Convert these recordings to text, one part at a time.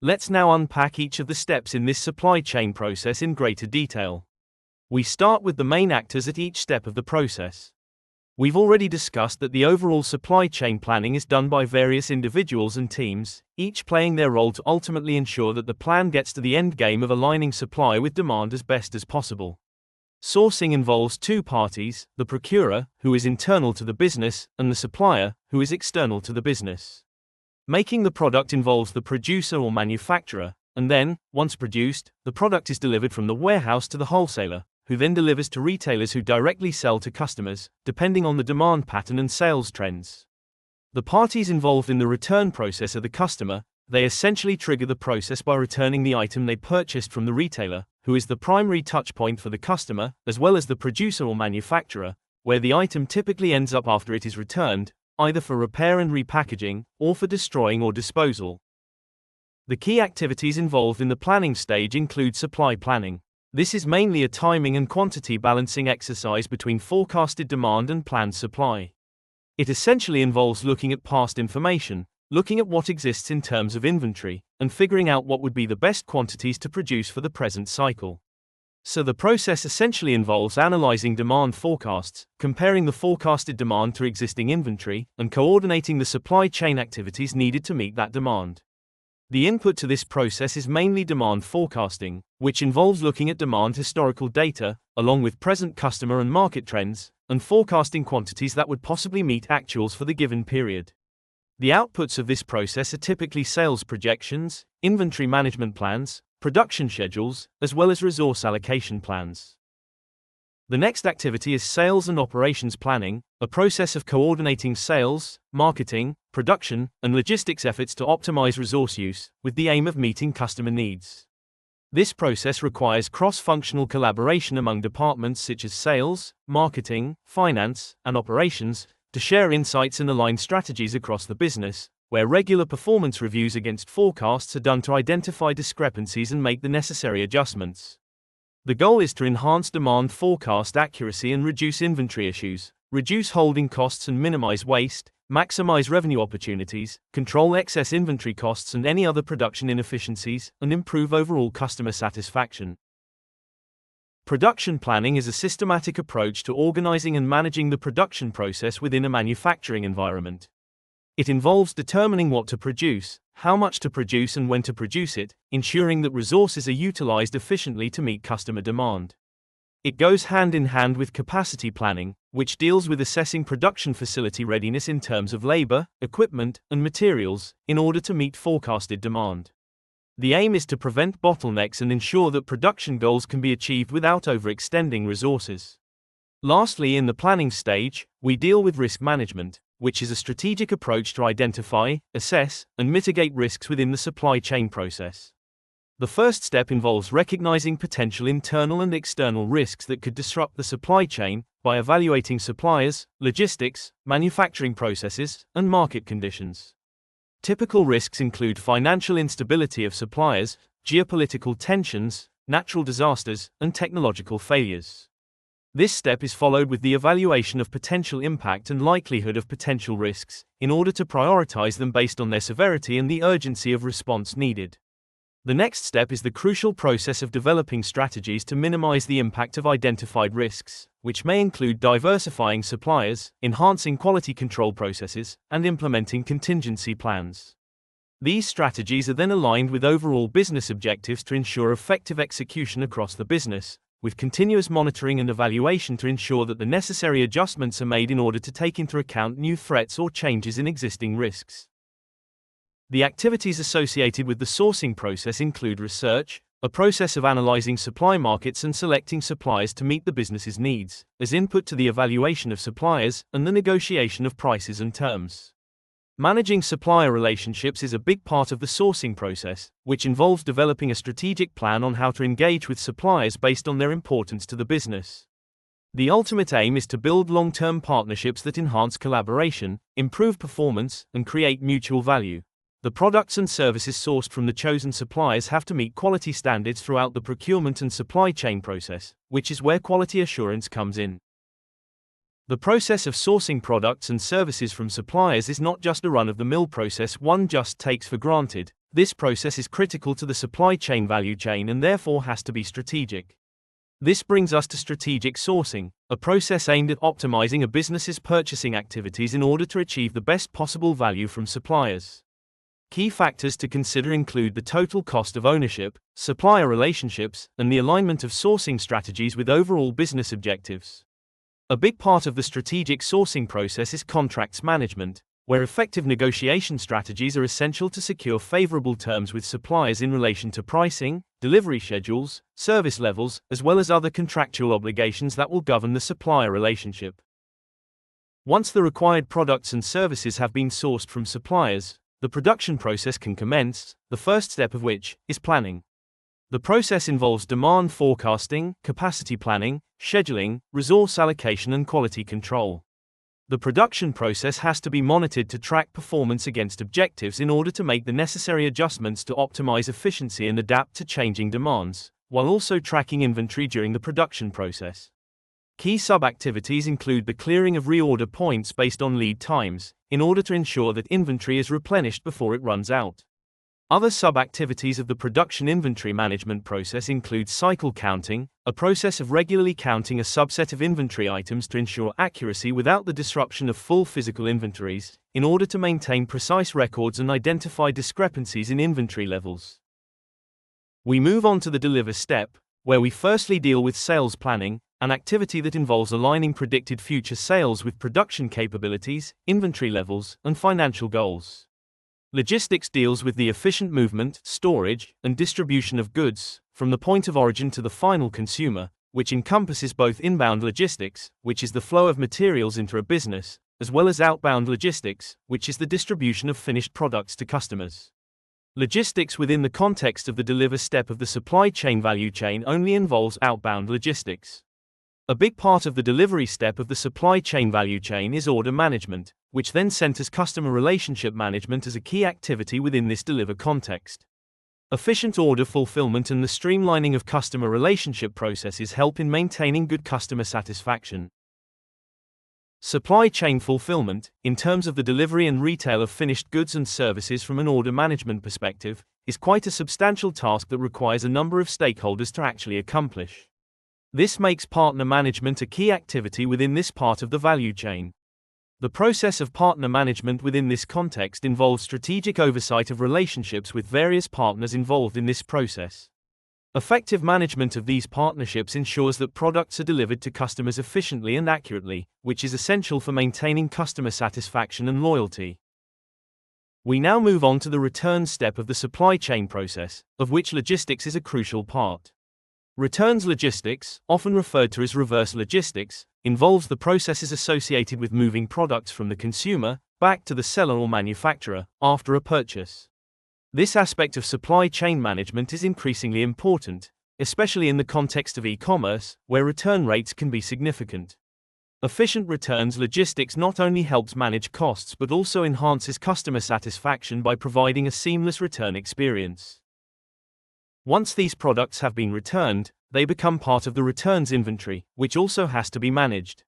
Let's now unpack each of the steps in this supply chain process in greater detail. We start with the main actors at each step of the process. We've already discussed that the overall supply chain planning is done by various individuals and teams, each playing their role to ultimately ensure that the plan gets to the end game of aligning supply with demand as best as possible. Sourcing involves two parties, the procurer, who is internal to the business, and the supplier, who is external to the business. Making the product involves the producer or manufacturer, and then, once produced, the product is delivered from the warehouse to the wholesaler, who then delivers to retailers who directly sell to customers, depending on the demand pattern and sales trends. The parties involved in the return process are the customer. They essentially trigger the process by returning the item they purchased from the retailer, who is the primary touchpoint for the customer, as well as the producer or manufacturer, where the item typically ends up after it is returned, either for repair and repackaging, or for destroying or disposal. The key activities involved in the planning stage include supply planning. This is mainly a timing and quantity balancing exercise between forecasted demand and planned supply. It essentially involves looking at past information, looking at what exists in terms of inventory, and figuring out what would be the best quantities to produce for the present cycle. So the process essentially involves analyzing demand forecasts, comparing the forecasted demand to existing inventory, and coordinating the supply chain activities needed to meet that demand. The input to this process is mainly demand forecasting, which involves looking at demand historical data, along with present customer and market trends, and forecasting quantities that would possibly meet actuals for the given period. The outputs of this process are typically sales projections, inventory management plans, production schedules, as well as resource allocation plans. The next activity is sales and operations planning, a process of coordinating sales, marketing, production, and logistics efforts to optimize resource use, with the aim of meeting customer needs. This process requires cross-functional collaboration among departments such as sales, marketing, finance, and operations, to share insights and align strategies across the business, where regular performance reviews against forecasts are done to identify discrepancies and make the necessary adjustments. The goal is to enhance demand forecast accuracy and reduce inventory issues, reduce holding costs and minimize waste, maximize revenue opportunities, control excess inventory costs and any other production inefficiencies, and improve overall customer satisfaction. Production planning is a systematic approach to organizing and managing the production process within a manufacturing environment. It involves determining what to produce, how much to produce and when to produce it, ensuring that resources are utilized efficiently to meet customer demand. It goes hand in hand with capacity planning, which deals with assessing production facility readiness in terms of labor, equipment, and materials, in order to meet forecasted demand. The aim is to prevent bottlenecks and ensure that production goals can be achieved without overextending resources. Lastly, in the planning stage, we deal with risk management, which is a strategic approach to identify, assess, and mitigate risks within the supply chain process. The first step involves recognizing potential internal and external risks that could disrupt the supply chain by evaluating suppliers, logistics, manufacturing processes, and market conditions. Typical risks include financial instability of suppliers, geopolitical tensions, natural disasters, and technological failures. This step is followed with the evaluation of potential impact and likelihood of potential risks, in order to prioritize them based on their severity and the urgency of response needed. The next step is the crucial process of developing strategies to minimize the impact of identified risks, which may include diversifying suppliers, enhancing quality control processes, and implementing contingency plans. These strategies are then aligned with overall business objectives to ensure effective execution across the business, with continuous monitoring and evaluation to ensure that the necessary adjustments are made in order to take into account new threats or changes in existing risks. The activities associated with the sourcing process include research, a process of analyzing supply markets and selecting suppliers to meet the business's needs, as input to the evaluation of suppliers and the negotiation of prices and terms. Managing supplier relationships is a big part of the sourcing process, which involves developing a strategic plan on how to engage with suppliers based on their importance to the business. The ultimate aim is to build long-term partnerships that enhance collaboration, improve performance, and create mutual value. The products and services sourced from the chosen suppliers have to meet quality standards throughout the procurement and supply chain process, which is where quality assurance comes in. The process of sourcing products and services from suppliers is not just a run-of-the-mill process one just takes for granted. This process is critical to the supply chain value chain and therefore has to be strategic. This brings us to strategic sourcing, a process aimed at optimizing a business's purchasing activities in order to achieve the best possible value from suppliers. Key factors to consider include the total cost of ownership, supplier relationships, and the alignment of sourcing strategies with overall business objectives. A big part of the strategic sourcing process is contracts management, where effective negotiation strategies are essential to secure favorable terms with suppliers in relation to pricing, delivery schedules, service levels, as well as other contractual obligations that will govern the supplier relationship. Once the required products and services have been sourced from suppliers, the production process can commence, the first step of which is planning. The process involves demand forecasting, capacity planning, scheduling, resource allocation, and quality control. The production process has to be monitored to track performance against objectives in order to make the necessary adjustments to optimize efficiency and adapt to changing demands, while also tracking inventory during the production process. Key sub-activities include the clearing of reorder points based on lead times, in order to ensure that inventory is replenished before it runs out. Other sub-activities of the production inventory management process include cycle counting, a process of regularly counting a subset of inventory items to ensure accuracy without the disruption of full physical inventories, in order to maintain precise records and identify discrepancies in inventory levels. We move on to the deliver step, where we firstly deal with sales planning, an activity that involves aligning predicted future sales with production capabilities, inventory levels, and financial goals. Logistics deals with the efficient movement, storage, and distribution of goods, from the point of origin to the final consumer, which encompasses both inbound logistics, which is the flow of materials into a business, as well as outbound logistics, which is the distribution of finished products to customers. Logistics within the context of the deliver step of the supply chain value chain only involves outbound logistics. A big part of the delivery step of the supply chain value chain is order management, which then centers customer relationship management as a key activity within this deliver context. Efficient order fulfillment and the streamlining of customer relationship processes help in maintaining good customer satisfaction. Supply chain fulfillment, in terms of the delivery and retail of finished goods and services from an order management perspective, is quite a substantial task that requires a number of stakeholders to actually accomplish. This makes partner management a key activity within this part of the value chain. The process of partner management within this context involves strategic oversight of relationships with various partners involved in this process. Effective management of these partnerships ensures that products are delivered to customers efficiently and accurately, which is essential for maintaining customer satisfaction and loyalty. We now move on to the return step of the supply chain process, of which logistics is a crucial part. Returns logistics, often referred to as reverse logistics, involves the processes associated with moving products from the consumer back to the seller or manufacturer after a purchase. This aspect of supply chain management is increasingly important, especially in the context of e-commerce, where return rates can be significant. Efficient returns logistics not only helps manage costs but also enhances customer satisfaction by providing a seamless return experience. Once these products have been returned, they become part of the returns inventory, which also has to be managed.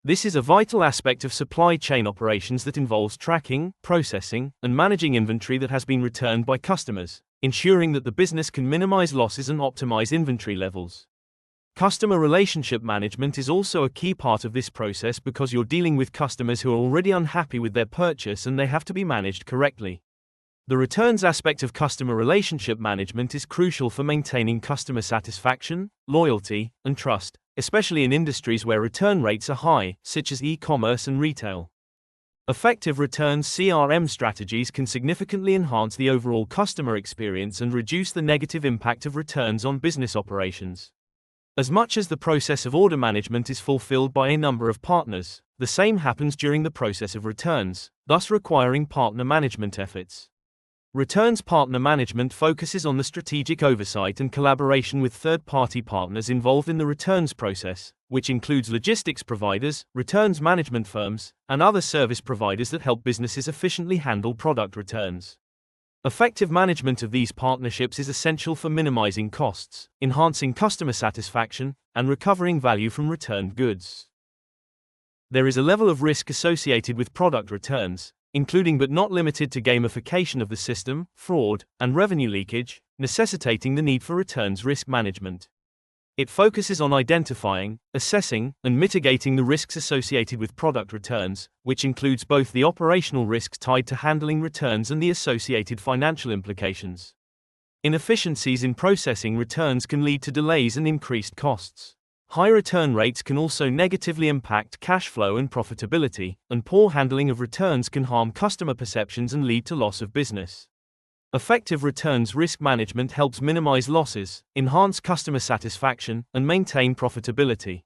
This is a vital aspect of supply chain operations that involves tracking, processing, and managing inventory that has been returned by customers, ensuring that the business can minimize losses and optimize inventory levels. Customer relationship management is also a key part of this process because you're dealing with customers who are already unhappy with their purchase and they have to be managed correctly. The returns aspect of customer relationship management is crucial for maintaining customer satisfaction, loyalty, and trust, especially in industries where return rates are high, such as e-commerce and retail. Effective returns CRM strategies can significantly enhance the overall customer experience and reduce the negative impact of returns on business operations. As much as the process of order management is fulfilled by a number of partners, the same happens during the process of returns, thus requiring partner management efforts. Returns partner management focuses on the strategic oversight and collaboration with third-party partners involved in the returns process, which includes logistics providers, returns management firms, and other service providers that help businesses efficiently handle product returns. Effective management of these partnerships is essential for minimizing costs, enhancing customer satisfaction, and recovering value from returned goods. There is a level of risk associated with product returns, including but not limited to gamification of the system, fraud, and revenue leakage, necessitating the need for returns risk management. It focuses on identifying, assessing, and mitigating the risks associated with product returns, which includes both the operational risks tied to handling returns and the associated financial implications. Inefficiencies in processing returns can lead to delays and increased costs. High return rates can also negatively impact cash flow and profitability, and poor handling of returns can harm customer perceptions and lead to loss of business. Effective returns risk management helps minimize losses, enhance customer satisfaction, and maintain profitability.